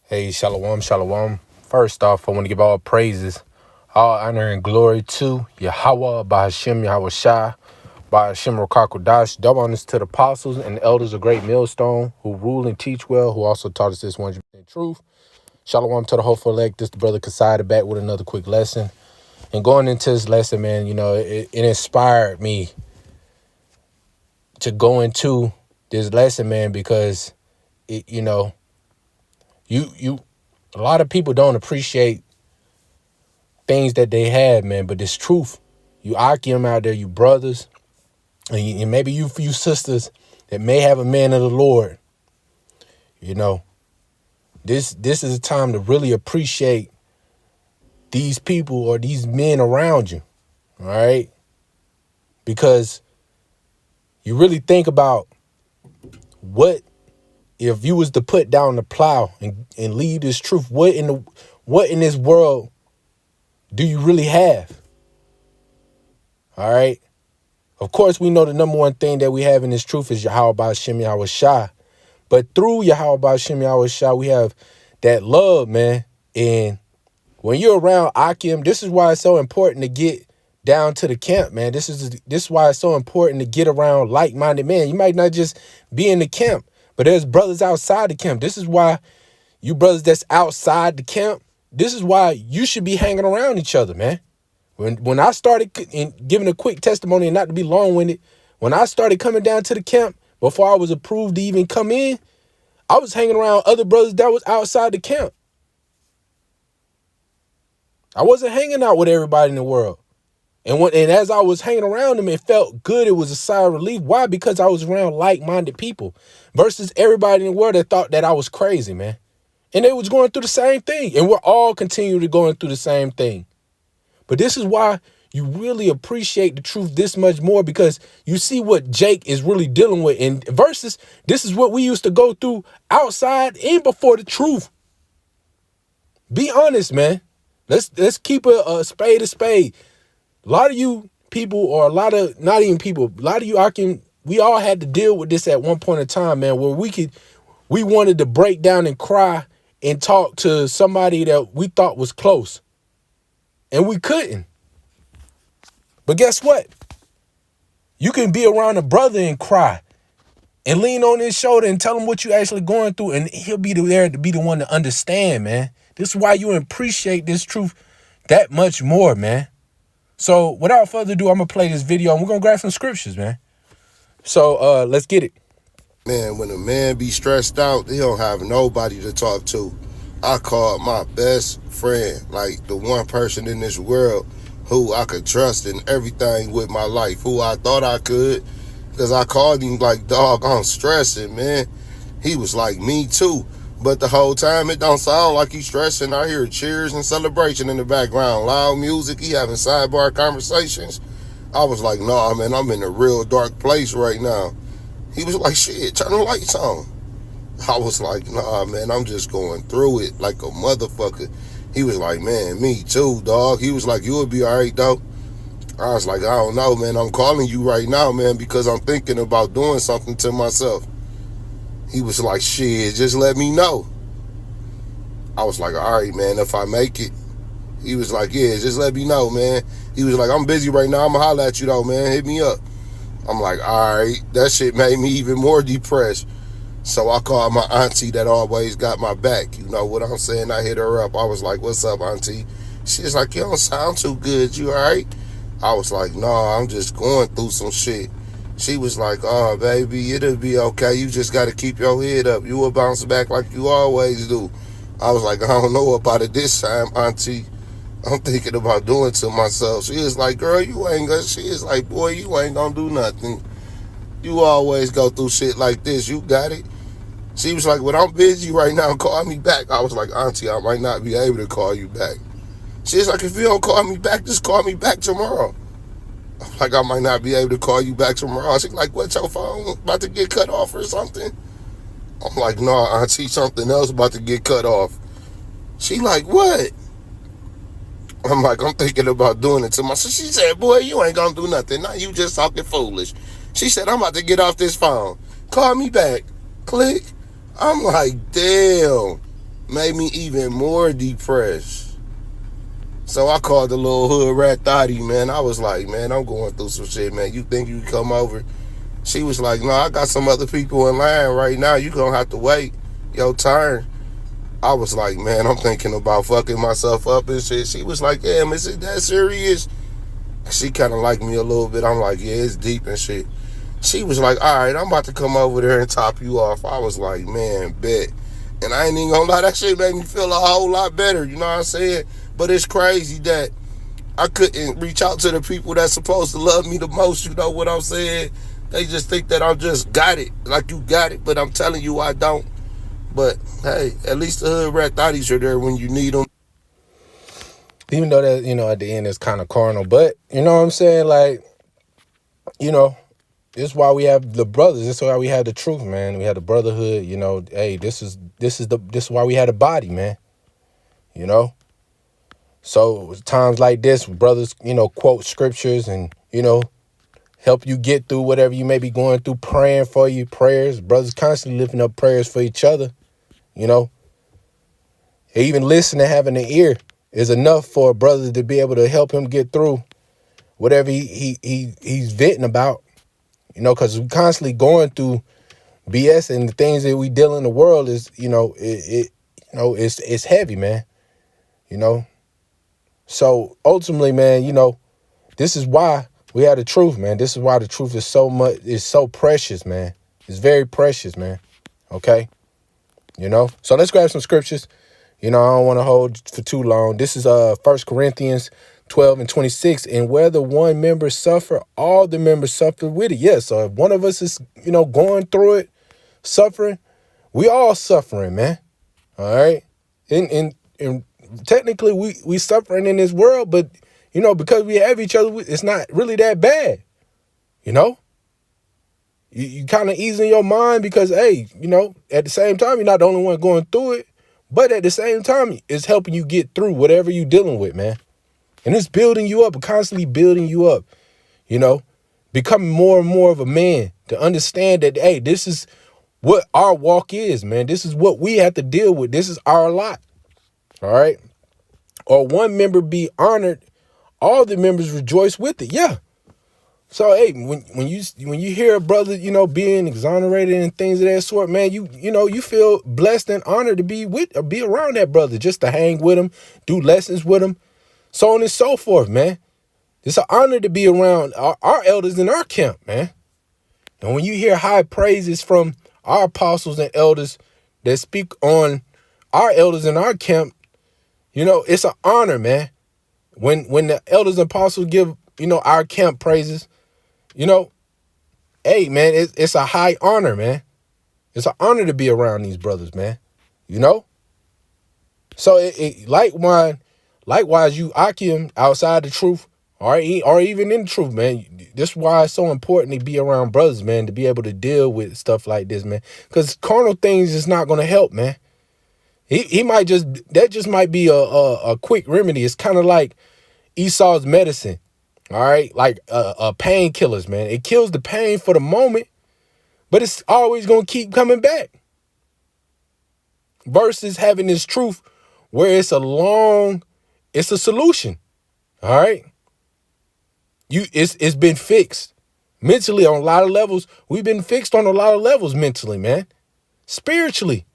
Hey, shalom, shalom. First off, I want to give all praises, all honor and glory to Yahweh, Bahashim, Yahweh Shai, Bahashim Rakakodash. Double honors to the apostles and the elders of Great Millstone who rule and teach well, who also taught us this 100% truth. Shalom to the hopeful elect. This the brother Kasada back with another quick lesson. And going into this lesson, man, it inspired me to go into this lesson, man, because you a lot of people don't appreciate things that they have, man, but this truth, you Akim out there, you brothers, and maybe you sisters that may have a man of the Lord, this is a time to really appreciate these people or these men around you, all right? Because you really think about what if you was to put down the plow and leave this truth, what in this world do you really have? All right. Of course, we know the number one thing that we have in this truth is Yahweh Ba'ashem Yahweh Shai. But through Yahweh Ba'ashem Yahweh Shai, we have that love, man. And when you're around Akim, this is why it's so important to get down to the camp, man. This is why it's so important to get around like-minded men. You might not just be in the camp, but there's brothers outside the camp. This is why you brothers that's outside the camp, this is why you should be hanging around each other, man. When I started giving a quick testimony and not to be long-winded, when I started coming down to the camp, before I was approved to even come in, I was hanging around other brothers that was outside the camp. I wasn't hanging out with everybody in the world. And as I was hanging around them, it felt good. It was a sigh of relief. Why? Because I was around like-minded people versus everybody in the world that thought that I was crazy, man. And they was going through the same thing. And we're all continuing going through the same thing. But this is why you really appreciate the truth this much more, because you see what Jake is really dealing with. And versus, this is what we used to go through outside and before the truth. Be honest, man. Let's keep a spade a spade. A lot of you people, or a lot of, not even people, a lot of you, we all had to deal with this at one point in time, man, where we wanted to break down and cry and talk to somebody that we thought was close. And we couldn't. But guess what? You can be around a brother and cry and lean on his shoulder and tell him what you're actually going through, and he'll be there to be the one to understand, man. This is why you appreciate this truth that much more, man. So without further ado, I'm going to play this video and we're going to grab some scriptures, man. So let's get it. Man, when a man be stressed out, he don't have nobody to talk to. I called my best friend, like the one person in this world who I could trust in everything with my life, who I thought I could, because I called him like, dog, I'm stressing, man. He was like, me too. But the whole time, it don't sound like he's stressing. I hear cheers and celebration in the background, loud music. He having sidebar conversations. I was like, nah, man, I'm in a real dark place right now. He was like, shit, turn the lights on. I was like, nah, man, I'm just going through it like a motherfucker. He was like, man, me too, dog. He was like, you will be all right, though. I was like, I don't know, man. I'm calling you right now, man, because I'm thinking about doing something to myself. He was like, shit, just let me know. I was like, all right, man, if I make it. He was like, yeah, just let me know, man. He was like, I'm busy right now. I'm going to holler at you, though, man. Hit me up. I'm like, all right. That shit made me even more depressed. So I called my auntie that always got my back. You know what I'm saying? I hit her up. I was like, what's up, auntie? She's like, you don't sound too good. You all right? I was like, no, I'm just going through some shit. She was like, oh, baby, it'll be okay. You just got to keep your head up. You will bounce back like you always do. I was like, I don't know about it this time, auntie. I'm thinking about doing it to myself. She is like, girl, you ain't gonna. She is like, boy, you ain't gonna do nothing. You always go through shit like this. You got it. She was like, well, I'm busy right now. Call me back. I was like, auntie, I might not be able to call you back. She's like, if you don't call me back, just call me back tomorrow. I'm like, I might not be able to call you back tomorrow. She's like, what, your phone about to get cut off or something? I'm like, no, auntie, something else about to get cut off. She like, what? I'm like, I'm thinking about doing it to myself. She said, boy, you ain't gonna do nothing. Now you just talking foolish. She said, I'm about to get off this phone. Call me back. Click. I'm like, damn. made me even more depressed. So I called the little hood rat thotty, man. I was like, man, I'm going through some shit, man. You think you can come over? She was like, no, I got some other people in line right now. You gonna have to wait your turn. I was like, man, I'm thinking about fucking myself up and shit. She was like, damn, is it that serious? She kind of liked me a little bit. I'm like, yeah, it's deep and shit. She was like, all right, I'm about to come over there and top you off. I was like, man, bet. And I ain't even gonna lie, that shit made me feel a whole lot better. You know what I'm saying? But it's crazy that I couldn't reach out to the people that's supposed to love me the most. You know what I'm saying? They just think that I'm just got it. Like you got it, but I'm telling you I don't. But hey, at least the hood rat thotties are there when you need them. Even though that, at the end it's kind of carnal, but you know what I'm saying? Like, this is why we have the brothers. This is why we have the truth, man. We have the brotherhood. Hey, this is why we had a body, man. So times like this, brothers, quote scriptures and help you get through whatever you may be going through. Praying for you, prayers. Brothers constantly lifting up prayers for each other. Even listening, having an ear is enough for a brother to be able to help him get through whatever he's venting about. Because we're constantly going through BS, and the things that we deal in the world is, it's heavy, man. So ultimately, man, this is why we have the truth, man. This is why the truth is so precious, man. It's very precious, man. Okay. So let's grab some scriptures. I don't want to hold for too long. This is 1 Corinthians 12:26. And whether one member suffer, all the members suffer with it. Yeah, so if one of us is, going through it, suffering, we all suffering, man. All right. And technically we suffering in this world, but, because we have each other, it's not really that bad. You kind of ease in your mind because, hey, at the same time, you're not the only one going through it. But at the same time, it's helping you get through whatever you're dealing with, man. And it's building you up, constantly building you up, becoming more and more of a man to understand that, hey, this is what our walk is, man. This is what we have to deal with. This is our lot. All right. Or one member be honored, all the members rejoice with it. Yeah. So, hey, when you hear a brother, being exonerated and things of that sort, man, you feel blessed and honored to be with or be around that brother, just to hang with him, do lessons with him, so on and so forth, man. It's an honor to be around our elders in our camp, man. And when you hear high praises from our apostles and elders that speak on our elders in our camp, it's an honor, man. When the elders and apostles give, our camp praises, hey, man, it's a high honor, man. It's an honor to be around these brothers, man. So likewise, you Akim outside the truth, or even in the truth, man. This is why it's so important to be around brothers, man, to be able to deal with stuff like this, man. Because carnal things is not going to help, man. He might that just might be a quick remedy. It's kind of like Esau's medicine. All right, like painkillers, man. It kills the pain for the moment, but it's always going to keep coming back. Versus having this truth where it's a solution. All right. It's been fixed mentally on a lot of levels. We've been fixed on a lot of levels mentally, man. Spiritually.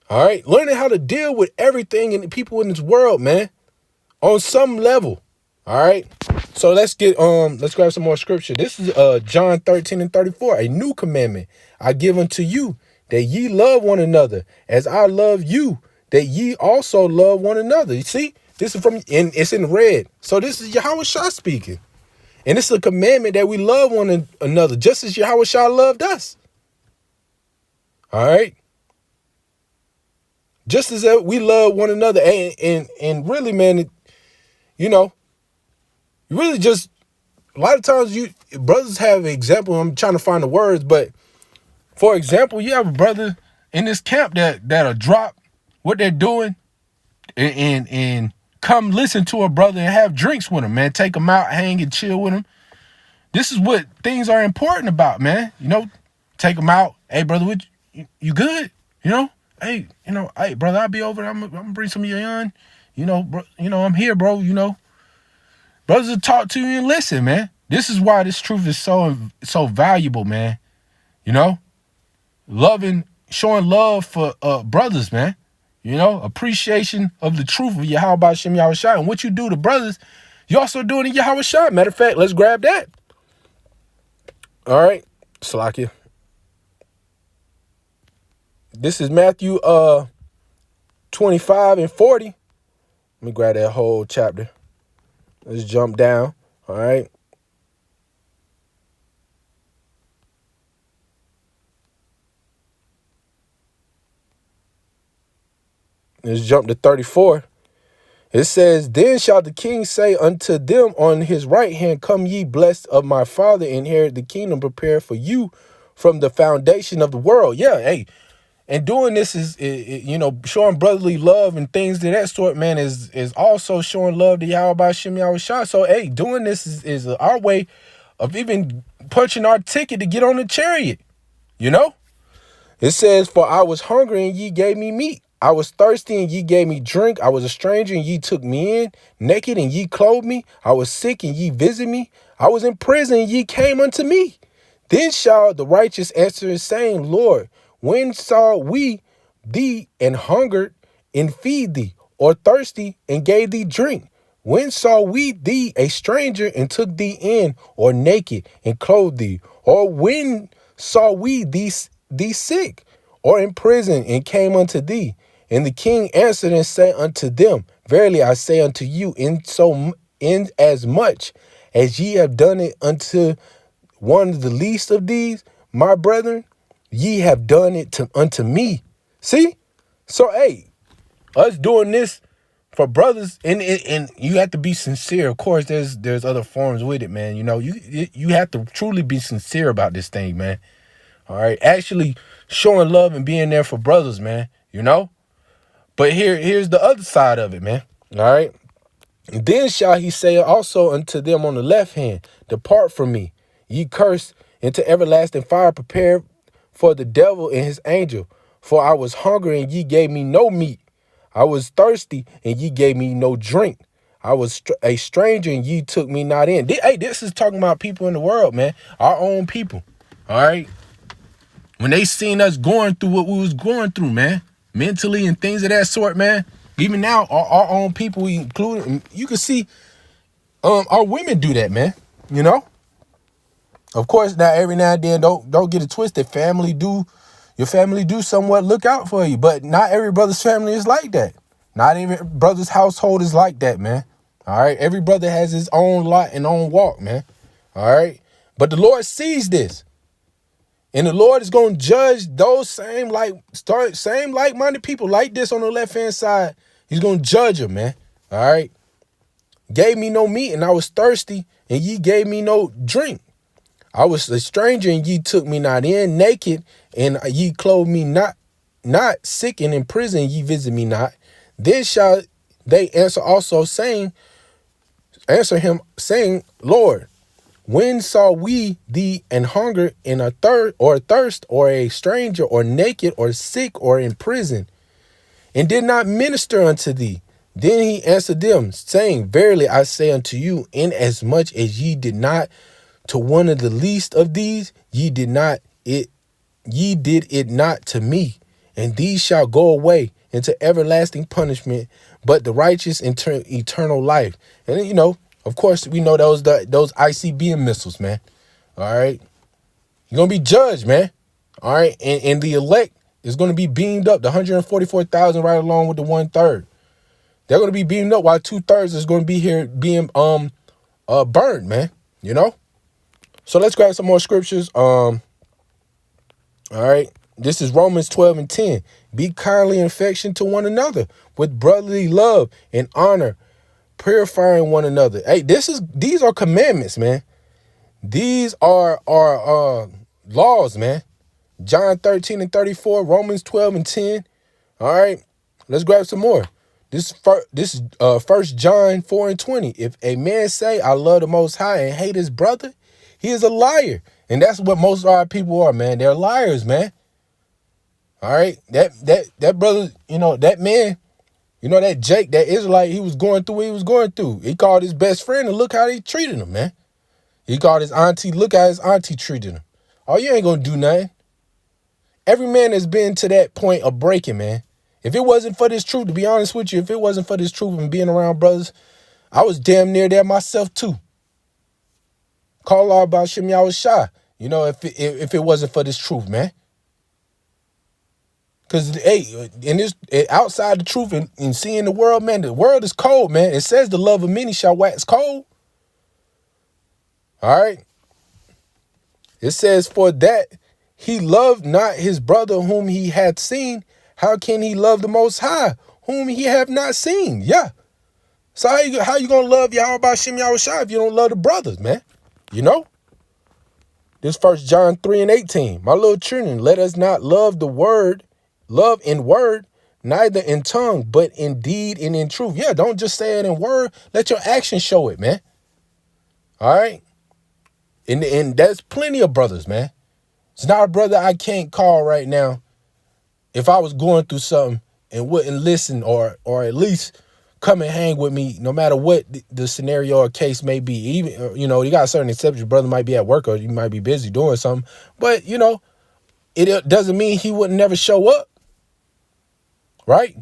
All right. Learning how to deal with everything and the people in this world, man. On some level. All right. So let's grab some more scripture. This is John 13:34. A new commandment I give unto you, that ye love one another as I love you, that ye also love one another. You see, this is it's in red. So this is Yahweh Shah speaking. And it's a commandment that we love one another, just as Yahweh Shah loved us. All right. Just as we love one another. And really, man, you really just, a lot of times brothers have an example. I'm trying to find the words, but for example, you have a brother in this camp that'll drop what they're doing and come listen to a brother and have drinks with him, man. Take him out, hang and chill with him. This is what things are important about, man. Take him out. Hey, brother, you good? hey, hey, brother, I'll be over. I'm gonna bring some of your young. I'm here, bro. Brothers will talk to you and listen, man. This is why this truth is so valuable, man. You know, showing love for brothers, man. Appreciation of the truth of Yahweh Shem Yahushua. And what you do to brothers, you also doing it Yahweh Shai. Matter of fact, let's grab that. All right, Salakia. This is Matthew 25 and 40. Let me grab that whole chapter. Let's jump down. All right. Let's jump to 34. It says, then shall the king say unto them on his right hand, come ye blessed of my father, inherit the kingdom prepared for you from the foundation of the world. Yeah, hey. And doing this is showing brotherly love and things of that sort, man, is also showing love to Yahweh Shem Yahushua. So, hey, doing this is our way of even punching our ticket to get on the chariot. It says, for I was hungry and ye gave me meat. I was thirsty and ye gave me drink. I was a stranger and ye took me in. Naked and ye clothed me. I was sick and ye visited me. I was in prison and ye came unto me. Then shall the righteous answer, saying, Lord, when saw we thee and hungered and feed thee, or thirsty and gave thee drink? When saw we thee a stranger and took thee in, or naked and clothed thee? Or when saw we thee sick, or in prison and came unto thee? And the king answered and said unto them, verily I say unto you, in as much as ye have done it unto one of the least of these, my brethren, ye have done it unto me. See? So, hey, us doing this for brothers, and you have to be sincere. Of course, there's other forms with it, man. You have to truly be sincere about this thing, man. All right, actually showing love and being there for brothers, man. But here's the other side of it, man. All right. And then shall he say also unto them on the left hand, depart from me, ye cursed, into everlasting fire prepared for the devil and his angel. For I was hungry and ye gave me no meat. I was thirsty and ye gave me no drink. I was a stranger and ye took me not in. Hey, this is talking about people in the world, man. Our own people. All right. When they seen us going through what we was going through, man, mentally and things of that sort, man. Even now, our own people, including, you can see our women do that, man. Of course, now every now and then, don't get it twisted. Your family do somewhat look out for you, but not every brother's family is like that. Not every brother's household is like that, man. All right, every brother has his own lot and own walk, man. All right, but the Lord sees this, and the Lord is going to judge those same like-minded people like this on the left hand side. He's going to judge them, man. All right, gave me no meat and I was thirsty, and ye gave me no drink. I was a stranger and ye took me not in, naked and ye clothed me not, sick and in prison ye visit me not. Then shall they answer him saying, Lord, when saw we thee and hunger and a thirst, or a stranger, or naked, or sick, or in prison, and did not minister unto thee? Then he answered them, saying, verily I say unto you, inasmuch as ye did not to one of the least of these, ye did it not to me. And these shall go away into everlasting punishment, but the righteous into eternal life. And of course, we know those ICBM missiles, man. All right, you're gonna be judged, man. All right, and the elect is gonna be beamed up. The 144,000 right along with the 1/3. They're gonna be beamed up, while 2/3 is gonna be here being burned, man. So let's grab some more scriptures. All right. This is Romans 12 and 10. Be kindly in affection to one another with brotherly love and honor, purifying one another. Hey, these are commandments, man. These are laws, man. John 13 and 34, Romans 12 and 10. All right. Let's grab some more. This is 1 John 4 and 20. If a man say, I love the Most High, and hate his brother, he is a liar. And that's what most of our people are, man. They're liars, man. All right. That brother, that man, that Jake, that Israelite, he was going through what he was going through. He called his best friend and look how they treated him, man. He called his auntie, look how his auntie treated him. Oh, you ain't gonna do nothing. Every man has been to that point of breaking, man. If it wasn't for this truth, to be honest with you, if it wasn't for this truth and being around brothers, I was damn near there myself too. Call Allah about Shem Yahushua, if it wasn't for this truth, man. Because, hey, outside the truth and seeing the world, man, the world is cold, man. It says the love of many shall wax cold. All right. It says, for that he loved not his brother whom he had seen. How can he love the Most High whom he have not seen? Yeah. So how you going to love Yahweh by Shem Yahushua if you don't love the brothers, man? This 1 John 3:18. My little children, let us not love in word, neither in tongue, but in deed and in truth. Yeah, don't just say it in word. Let your actions show it, man. All right? And there's plenty of brothers, man. It's not a brother I can't call right now if I was going through something and wouldn't listen or at least come and hang with me no matter what the scenario or case may be. Even, you got certain exceptions. Your brother might be at work or you might be busy doing something. But, it doesn't mean he would never show up. Right?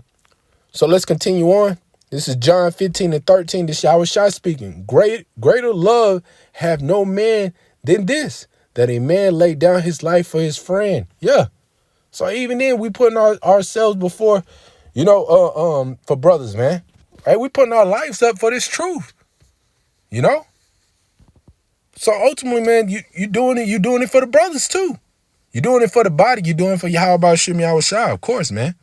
So let's continue on. This is John 15:13. This Yahushua speaking. Greater love have no man than this, that a man lay down his life for his friend. Yeah. So even then, we putting ourselves before, for brothers, man. Right? We putting our lives up for this truth. So ultimately, man, you doing it for the brothers too. You're doing it for the body. You're doing it for Yahweh Shem Yahushua, of course, man.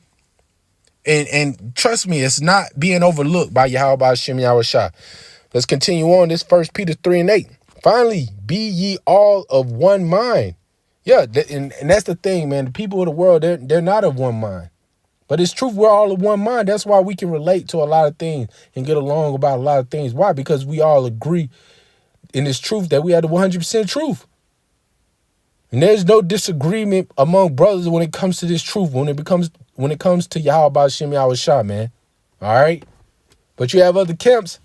And trust me, it's not being overlooked by Yahweh Shem Yahushua. Let's continue on. This 1 Peter 3:8. Finally, be ye all of one mind. Yeah, and that's the thing, man. The people of the world, they're not of one mind. But it's truth, we're all of one mind. That's why we can relate to a lot of things and get along about a lot of things. Why? Because we all agree in this truth that we have the 100% truth. And there's no disagreement among brothers when it comes to this truth, when it comes to Yahweh Shem Yahushua, man. All right? But you have other camps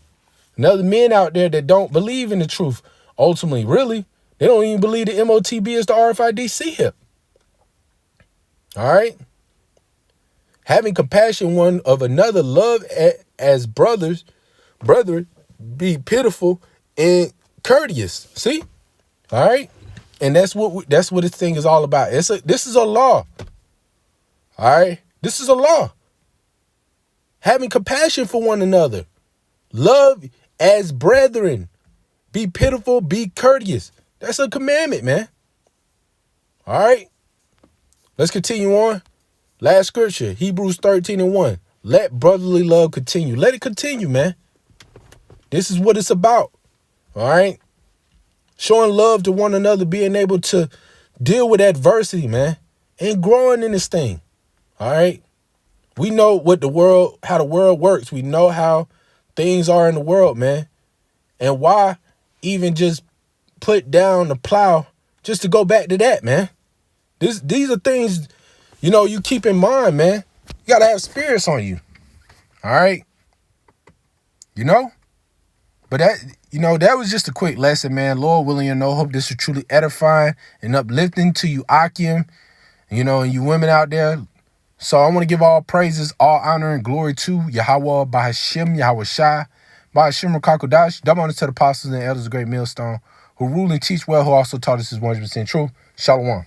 and other men out there that don't believe in the truth. Ultimately, really, they don't even believe the MOTB is the RFID CHIP. All right? Having compassion one of another, love as brethren, be pitiful and courteous. See? All right? And that's what this thing is all about. This is a law. All right? This is a law. Having compassion for one another. Love as brethren. Be pitiful, be courteous. That's a commandment, man. All right? Let's continue on. Last scripture, Hebrews 13:1. Let brotherly love continue. Let it continue, man. This is what it's about. All right? Showing love to one another, being able to deal with adversity, man, and growing in this thing. All right? We know how the world works. We know how things are in the world, man. And why even just put down the plow just to go back to that, man? These are things, you keep in mind, man. You got to have spirits on you. All right? But that was just a quick lesson, man. Lord willing, hope this is truly edifying and uplifting to you, Akim, and you women out there. So I want to give all praises, all honor, and glory to Yahweh, Bahashem, Yahushua, Bahashem, Rakakodash, double honor to the apostles and elders of Great Millstone, who rule and teach well, who also taught us his 100% truth. Shalom.